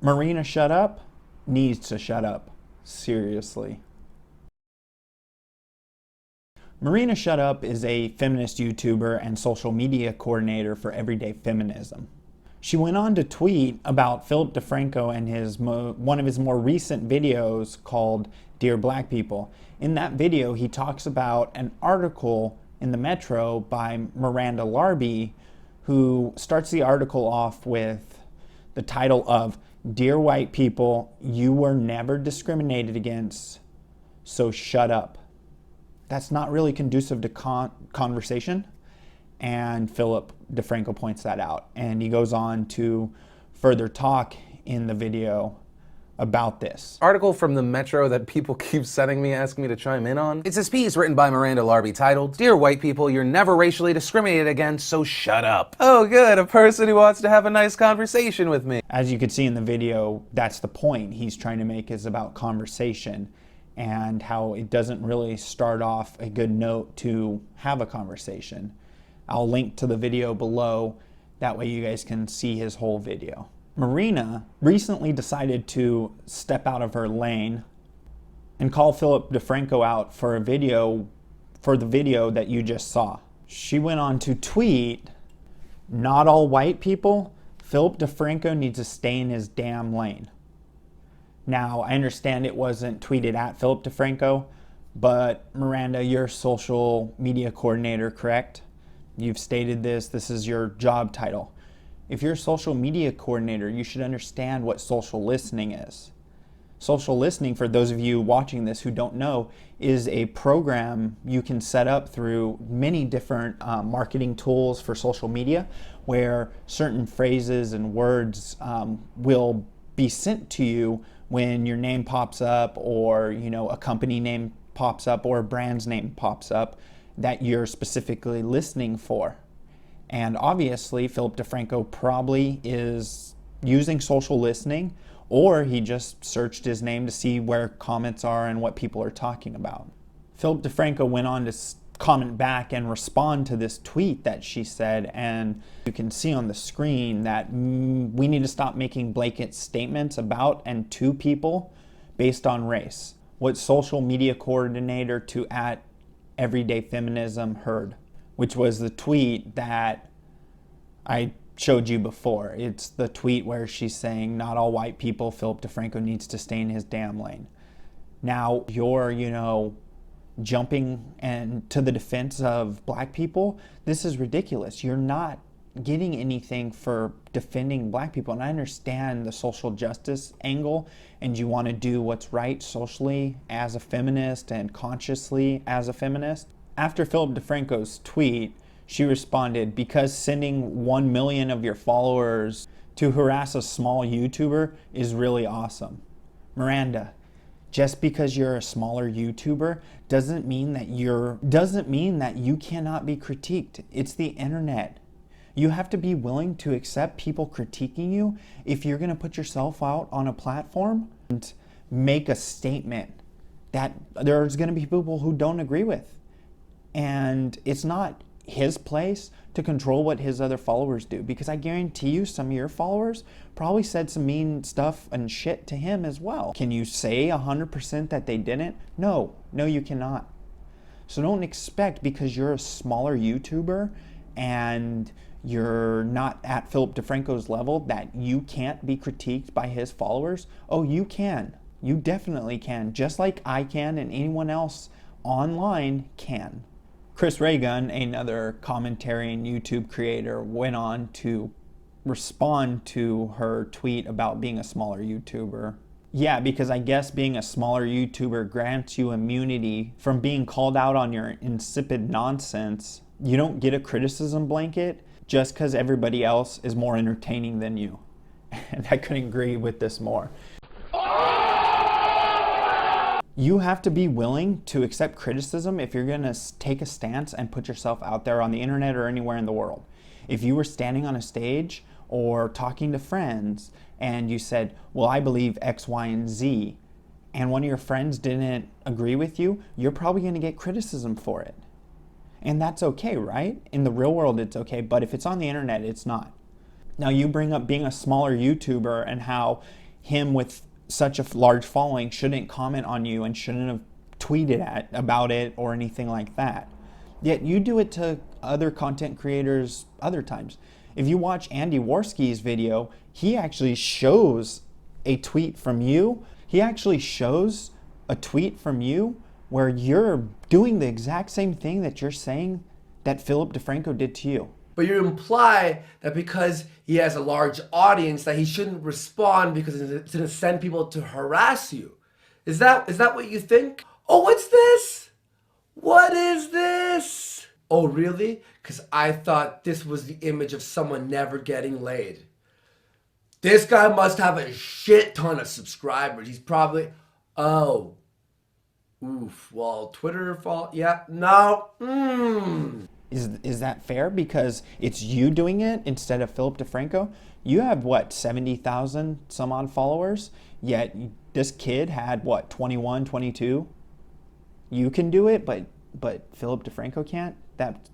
Marina Shut Up needs to shut up. Seriously. Marina Shut Up is a feminist YouTuber and social media coordinator for Everyday Feminism. She went on to tweet about Phillip Defranco and one of his more recent videos called Dear Black People. In that video, he talks about an article in the Metro by Miranda Larby, who starts the article off with the title of Dear White People, You Were Never Discriminated Against, So Shut Up. That's not really conducive to conversation, and Phillip Defranco points that out. And he goes on to further talk in the video about this. Article from the Metro that people keep sending me, asking me to chime in on. It's this piece written by Miranda Larby titled, Dear White People, You're Never Racially Discriminated Against, So Shut Up. Oh good, a person who wants to have a nice conversation with me. As you can see in the video, that's the point he's trying to make, is about conversation and how it doesn't really start off a good note to have a conversation. I'll link to the video below, that way you guys can see his whole video. Maryna recently decided to step out of her lane and call Phillip Defranco out for the video that you just saw. She went on to tweet, not all white people, Phillip Defranco needs to stay in his damn lane. Now, I understand it wasn't tweeted at Phillip Defranco, but Miranda, you're social media coordinator, correct? You've stated this is your job title. If you're a social media coordinator, you should understand what social listening is. Social listening, for those of you watching this who don't know, is a program you can set up through many different marketing tools for social media, where certain phrases and words will be sent to you when your name pops up, or a company name pops up, or a brand's name pops up that you're specifically listening for. And obviously, Phillip Defranco probably is using social listening, or he just searched his name to see where comments are and what people are talking about. Phillip Defranco went on to comment back and respond to this tweet that she said, and you can see on the screen that we need to stop making blanket statements about and to people based on race. What social media coordinator to at Everyday Feminism heard, which was the tweet that I showed you before. It's the tweet where she's saying, not all white people, Phillip Defranco needs to stay in his damn lane. Now, you're, jumping and to the defense of black people. This is ridiculous. You're not getting anything for defending black people. And I understand the social justice angle, and you want to do what's right socially as a feminist and consciously as a feminist. After Phillip Defranco's tweet, she responded, because sending 1 million of your followers to harass a small YouTuber is really awesome. Miranda, just because you're a smaller YouTuber doesn't mean that you cannot be critiqued. It's the internet. You have to be willing to accept people critiquing you if you're going to put yourself out on a platform and make a statement that there's going to be people who don't agree with. And it's not his place to control what his other followers do, because I guarantee you some of your followers probably said some mean stuff and shit to him as well. Can you say 100% that they didn't? No, you cannot. So don't expect, because you're a smaller YouTuber and you're not at Phillip Defranco's level, that you can't be critiqued by his followers. Oh, you can. You definitely can, just like I can and anyone else online can. Chris Raygun, another commentary and YouTube creator, went on to respond to her tweet about being a smaller YouTuber. Yeah, because I guess being a smaller YouTuber grants you immunity from being called out on your insipid nonsense. You don't get a criticism blanket just because everybody else is more entertaining than you. And I couldn't agree with this more. You have to be willing to accept criticism if you're going to take a stance and put yourself out there on the internet or anywhere in the world. If you were standing on a stage or talking to friends and you said, well, I believe X, Y, and Z, and one of your friends didn't agree with you, you're probably going to get criticism for it. And that's okay, right? In the real world, it's okay, but if it's on the internet, it's not. Now, you bring up being a smaller YouTuber and how him with such a large following shouldn't comment on you and shouldn't have tweeted about it or anything like that. Yet you do it to other content creators other times. If you watch Andy Worski's video, he actually shows a tweet from you. He actually shows a tweet from you where you're doing the exact same thing that you're saying that Phillip Defranco did to you. But you imply that because he has a large audience that he shouldn't respond because it's going to send people to harass you. Is that what you think? Oh, what's this? What is this? Oh, really? Because I thought this was the image of someone never getting laid. This guy must have a shit ton of subscribers. He's probably, oh, oof. Well, Twitter fault. Yeah, no. Is that fair? Because it's you doing it instead of Phillip Defranco. You have what, 70,000 some odd followers, yet this kid had what, 21, 22. You can do it, but Phillip Defranco can't.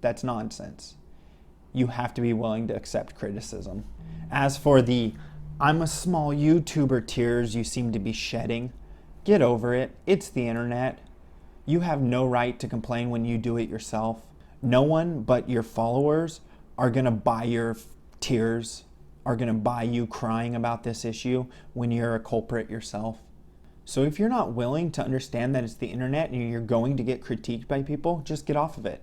That's nonsense. You have to be willing to accept criticism. As for the "I'm a small YouTuber" tears you seem to be shedding, get over it. It's the internet. You have no right to complain when you do it yourself. No one but your followers are gonna buy your tears, are gonna buy you crying about this issue when you're a culprit yourself. So if you're not willing to understand that it's the internet and you're going to get critiqued by people, just get off of it.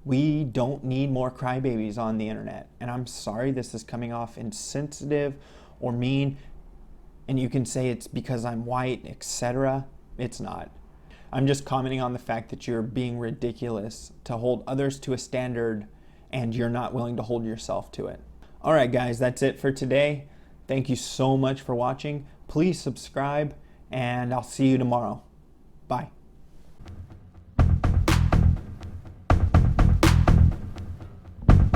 We don't need more crybabies on the internet. And I'm sorry this is coming off insensitive or mean, and you can say it's because I'm white, etc. It's not. I'm just commenting on the fact that you're being ridiculous to hold others to a standard and you're not willing to hold yourself to it. All right, guys, that's it for today. Thank you so much for watching. Please subscribe, and I'll see you tomorrow. Bye.